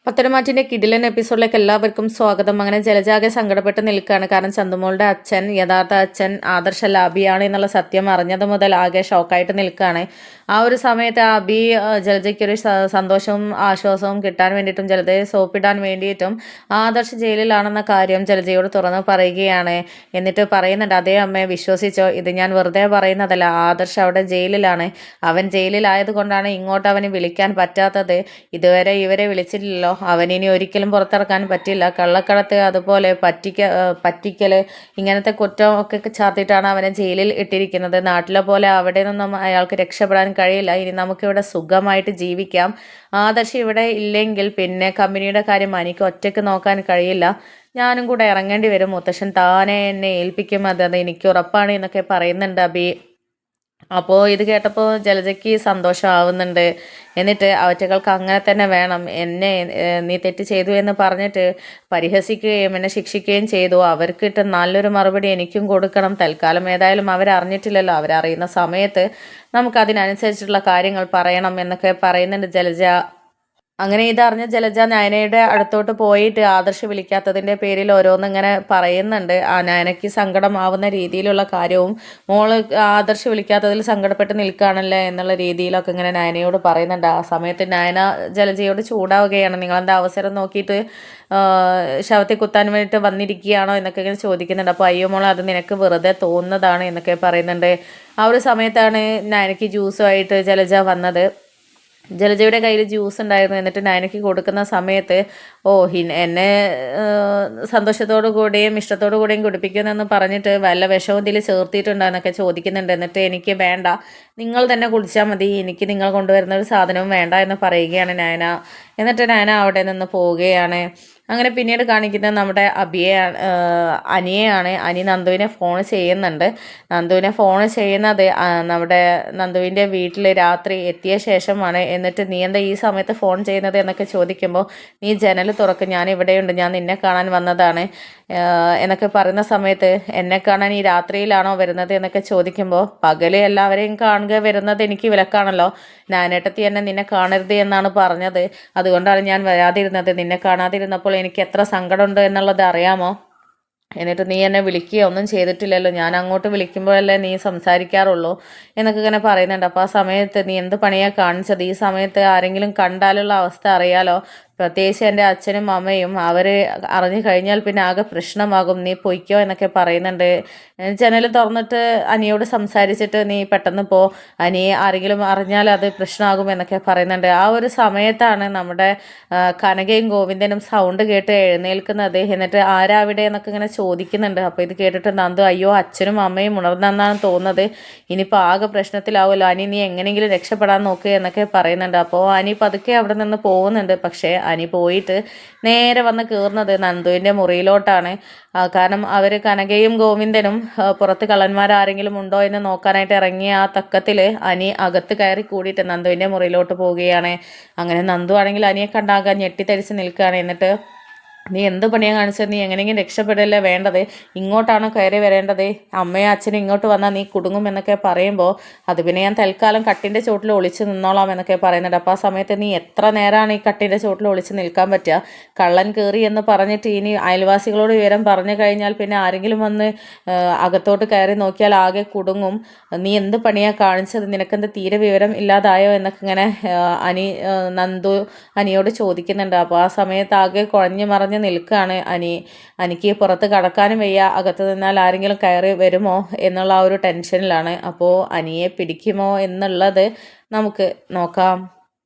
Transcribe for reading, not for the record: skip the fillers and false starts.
പത്തനംമാറ്റിൻ്റെ കിടിലൻ എപ്പിസോഡിലേക്ക് എല്ലാവർക്കും സ്വാഗതം. അങ്ങനെ ജലജാകെ സങ്കടപ്പെട്ട് നിൽക്കുകയാണ്. കാരണം ചന്തുമോളുടെ അച്ഛൻ യഥാർത്ഥ അച്ഛൻ ആദർശല്ല അബിയാണ് എന്നുള്ള സത്യം അറിഞ്ഞത് മുതൽ ആകെ ഷോക്കായിട്ട് നിൽക്കുകയാണ്. ആ ഒരു സമയത്ത് അബി ജലജയ്ക്കൊരു സന്തോഷവും ആശ്വാസവും കിട്ടാൻ വേണ്ടിയിട്ടും ജലജയെ സോപ്പിടാൻ വേണ്ടിയിട്ടും ആദർശ് ജയിലിലാണെന്ന കാര്യം ജലജയോട് തുറന്ന് പറയുകയാണ്. എന്നിട്ട് പറയുന്നുണ്ട്, അതേ അമ്മയെ വിശ്വസിച്ചോ, ഇത് ഞാൻ വെറുതെ പറയുന്നതല്ല, ആദർശ് അവിടെ ജയിലിലാണ്. അവൻ ജയിലിലായത് കൊണ്ടാണ് ഇങ്ങോട്ട് അവന് വിളിക്കാൻ പറ്റാത്തത്. ഇതുവരെ ഇവരെ വിളിച്ചിട്ടില്ലല്ലോ. അവനിനി ഒരിക്കലും പുറത്തിറക്കാൻ പറ്റില്ല. കള്ളക്കടത്ത് അതുപോലെ പറ്റിക്കൽ ഇങ്ങനത്തെ കുറ്റം ഒക്കെ ചാർത്തിയിട്ടാണ് അവനെ ജയിലിൽ ഇട്ടിരിക്കുന്നത്. നാട്ടിലെ പോലെ അവിടെ നിന്നും അയാൾക്ക് രക്ഷപ്പെടാൻ കഴിയില്ല. ഇനി നമുക്കിവിടെ സുഖമായിട്ട് ജീവിക്കാം. ആദർശ് ഇവിടെ ഇല്ലെങ്കിൽ പിന്നെ കമ്പനിയുടെ കാര്യം എനിക്ക് ഒറ്റയ്ക്ക് നോക്കാൻ കഴിയില്ല. ഞാനും കൂടെ ഇറങ്ങേണ്ടി വരും. മുത്തശ്ശൻ താനെ എന്നെ ഏൽപ്പിക്കും, അത് എനിക്ക് ഉറപ്പാണ് എന്നൊക്കെ പറയുന്നുണ്ട് അബി. അപ്പോൾ ഇത് കേട്ടപ്പോൾ ജലജയ്ക്ക് സന്തോഷമാവുന്നുണ്ട്. എന്നിട്ട് അവറ്റകൾക്ക് അങ്ങനെ തന്നെ വേണം. എന്നെ നീ തെറ്റ് ചെയ്തു എന്ന് പറഞ്ഞിട്ട് പരിഹസിക്കുകയും എന്നെ ശിക്ഷിക്കുകയും ചെയ്തു. അവർക്കിട്ട് നല്ലൊരു മറുപടി എനിക്കും കൊടുക്കണം. തൽക്കാലം ഏതായാലും അവരറിഞ്ഞിട്ടില്ലല്ലോ. അവരറിയുന്ന സമയത്ത് നമുക്കതിനനുസരിച്ചുള്ള കാര്യങ്ങൾ പറയണം എന്നൊക്കെ പറയുന്നുണ്ട് ജലജ. അങ്ങനെ ഇതറിഞ്ഞ ജലജ നയനയുടെ അടുത്തോട്ട് പോയിട്ട് ആദർശ് വിളിക്കാത്തതിൻ്റെ പേരിൽ ഓരോന്നിങ്ങനെ പറയുന്നുണ്ട്. നയനയ്ക്ക് സങ്കടമാവുന്ന രീതിയിലുള്ള കാര്യവും മോള് ആദർശ് വിളിക്കാത്തതിൽ സങ്കടപ്പെട്ട് നിൽക്കുകയാണല്ലേ എന്നുള്ള രീതിയിലൊക്കെ ഇങ്ങനെ നയനയോട് പറയുന്നുണ്ട്. ആ സമയത്ത് നയന ജലജയോട് ചൂടാവുകയാണ്. നിങ്ങളെന്താ അവസരം നോക്കിയിട്ട് ശവത്തിൽ കുത്താൻ വേണ്ടിയിട്ട് വന്നിരിക്കുകയാണോ എന്നൊക്കെ ഇങ്ങനെ ചോദിക്കുന്നുണ്ട്. അപ്പോൾ അയ്യോ മോൾ, അത് നിനക്ക് വെറുതെ തോന്നുന്നതാണ് എന്നൊക്കെ പറയുന്നുണ്ട്. ആ ഒരു സമയത്താണ് നയനയ്ക്ക് ജ്യൂസുമായിട്ട് ജലജ വന്നത്. ജലജയുടെ കയ്യിൽ ജ്യൂസ് ഉണ്ടായിരുന്നു. എന്നിട്ട് നയനയ്ക്ക് കൊടുക്കുന്ന സമയത്ത് എന്നെ സന്തോഷത്തോടു കൂടിയും ഇഷ്ടത്തോടു കൂടിയും കുടിപ്പിക്കുമെന്ന് പറഞ്ഞിട്ട് വല്ല വിഷവും ഇതിൽ ചേർത്തിയിട്ടുണ്ടോ എന്നൊക്കെ ചോദിക്കുന്നുണ്ട്. എന്നിട്ട് എനിക്ക് വേണ്ട, നിങ്ങൾ തന്നെ കുടിച്ചാൽ മതി, എനിക്ക് നിങ്ങൾ കൊണ്ടുവരുന്ന ഒരു സാധനവും വേണ്ട എന്ന് പറയുകയാണ് നയന. എന്നിട്ട് നയന അവിടെ നിന്ന് പോവുകയാണ്. അങ്ങനെ പിന്നീട് കാണിക്കുന്നത് നമ്മുടെ അനിയെയാണ്. അനി നന്ദുവിനെ ഫോൺ ചെയ്യുന്നുണ്ട്. നന്ദുവിനെ ഫോൺ ചെയ്യുന്നത് നമ്മുടെ നന്ദുവിൻ്റെ വീട്ടിൽ രാത്രി എത്തിയ ശേഷമാണ്. എന്നിട്ട് നീ എന്താ ഈ സമയത്ത് ഫോൺ ചെയ്യുന്നത് എന്നൊക്കെ ചോദിക്കുമ്പോൾ, നീ ജനൽ തുറക്കും, ഞാൻ ഇവിടെയുണ്ട്, ഞാൻ നിന്നെ കാണാൻ വന്നതാണ് എന്നൊക്കെ പറയുന്ന സമയത്ത്, എന്നെ കാണാൻ ഈ രാത്രിയിലാണോ വരുന്നത് എന്നൊക്കെ ചോദിക്കുമ്പോൾ, പകല് എല്ലാവരെയും കാണുക വരുന്നത് എനിക്ക് വിലക്കാണല്ലോ, നാനേട്ടത്തി എന്നെ നിന്നെ കാണരുത് എന്നാണ് പറഞ്ഞത്, അതുകൊണ്ടാണ് ഞാൻ വരാതിരുന്നത്. നിന്നെ കാണാതിരുന്നപ്പോൾ എനിക്ക് എത്ര സങ്കടമുണ്ട് എന്നുള്ളത് അറിയാമോ? എന്നിട്ട് നീ എന്നെ വിളിക്കുകയോ ഒന്നും ചെയ്തിട്ടില്ലല്ലോ, ഞാൻ അങ്ങോട്ട് വിളിക്കുമ്പോഴല്ലേ നീ സംസാരിക്കാറുള്ളൂ എന്നൊക്കെ ഇങ്ങനെ പറയുന്നുണ്ട്. അപ്പോൾ ആ സമയത്ത് നീ എന്ത് പണിയാണ് കാണിച്ചത്? ഈ സമയത്ത് ആരെങ്കിലും കണ്ടാലുള്ള അവസ്ഥ അറിയാലോ, പ്രത്യേകിച്ച് എൻ്റെ അച്ഛനും അമ്മയും. അവർ അറിഞ്ഞു കഴിഞ്ഞാൽ പിന്നെ ആകെ പ്രശ്നമാകും, നീ പൊയ്ക്കോ എന്നൊക്കെ പറയുന്നുണ്ട്. ജനൽ തുറന്നിട്ട് അനിയോട് സംസാരിച്ചിട്ട് നീ പെട്ടെന്ന് പോ, അനി ആരെങ്കിലും അറിഞ്ഞാൽ അത് പ്രശ്നമാകും എന്നൊക്കെ പറയുന്നുണ്ട്. ആ ഒരു സമയത്താണ് നമ്മുടെ കനകയും ഗോവിന്ദനും സൗണ്ട് കേട്ട് എഴുന്നേൽക്കുന്നത്. എന്നിട്ട് ആരാവിടെ എന്നൊക്കെ ഇങ്ങനെ ചോദിക്കുന്നുണ്ട്. അപ്പോൾ ഇത് കേട്ടിട്ട് നന്ദു, അയ്യോ അച്ഛനും അമ്മയും ഉണർന്നെന്നാണ് തോന്നുന്നത്, ഇനിയിപ്പോൾ ആകെ പ്രശ്നത്തിലാവുമല്ലോ, അനി നീ എങ്ങനെയെങ്കിലും രക്ഷപ്പെടാൻ നോക്കുക എന്നൊക്കെ പറയുന്നുണ്ട്. അപ്പോൾ അനി പതുക്കെ അവിടെ നിന്ന് പോകുന്നുണ്ട്. പക്ഷേ അനി പോയിട്ട് നേരെ വന്ന് കയറുന്നത് നന്ദുവിൻ്റെ മുറിയിലോട്ടാണ്. കാരണം അവർ കനകയും ഗോവിന്ദനും പുറത്ത് കള്ളന്മാരാരെങ്കിലും ഉണ്ടോ എന്ന് നോക്കാനായിട്ട് ഇറങ്ങിയ ആ തക്കത്തിൽ അനി അകത്ത് കയറി കൂടിയിട്ട് നന്ദുവിൻ്റെ മുറിയിലോട്ട് പോവുകയാണ്. അങ്ങനെ നന്ദു ആണെങ്കിൽ അനിയെ കണ്ടാകാൻ ഞെട്ടിത്തരിച്ച് നിൽക്കുകയാണ്. എന്നിട്ട് നീ എന്ത് പണിയാണ് കാണിച്ചത്? നീ എങ്ങനെയെങ്കിലും രക്ഷപ്പെടല്ലേ വേണ്ടത്, ഇങ്ങോട്ടാണോ കയറി വരേണ്ടത്? അമ്മയും അച്ഛനും ഇങ്ങോട്ട് വന്നാൽ നീ കുടുങ്ങും എന്നൊക്കെ പറയുമ്പോൾ, അത് പിന്നെ ഞാൻ തൽക്കാലം കട്ടിൻ്റെ ചോട്ടിൽ ഒളിച്ച് നിന്നോളാം എന്നൊക്കെ പറയുന്നുണ്ട്. അപ്പോൾ ആ സമയത്ത് നീ എത്ര നേരമാണ് ഈ കട്ടിൻ്റെ ചോട്ടിൽ ഒളിച്ച് നിൽക്കാൻ പറ്റുക? കള്ളൻ കയറി എന്ന് പറഞ്ഞിട്ട് ഇനി അയൽവാസികളോട് വിവരം പറഞ്ഞു കഴിഞ്ഞാൽ പിന്നെ ആരെങ്കിലും വന്ന് അകത്തോട്ട് കയറി നോക്കിയാൽ ആകെ കുടുങ്ങും. നീ എന്ത് പണിയാണ് കാണിച്ചത്? നിനക്കെന്ത് തീരെ വിവരം ഇല്ലാതായോ എന്നൊക്കെ ഇങ്ങനെ നന്ദു അനിയോട് ചോദിക്കുന്നുണ്ട്. അപ്പോൾ ആ സമയത്ത് ആകെ കുഴഞ്ഞു മറിഞ്ഞ് നിൽക്കുകയാണ് എനിക്ക് പുറത്ത് കടക്കാനും വയ്യ, അകത്ത് നിന്നാൽ ആരെങ്കിലും കയറി വരുമോ എന്നുള്ള ആ ഒരു ടെൻഷനിലാണ്. അപ്പോൾ അനിയെ പിടിക്കുമോ എന്നുള്ളത് നമുക്ക് നോക്കാം.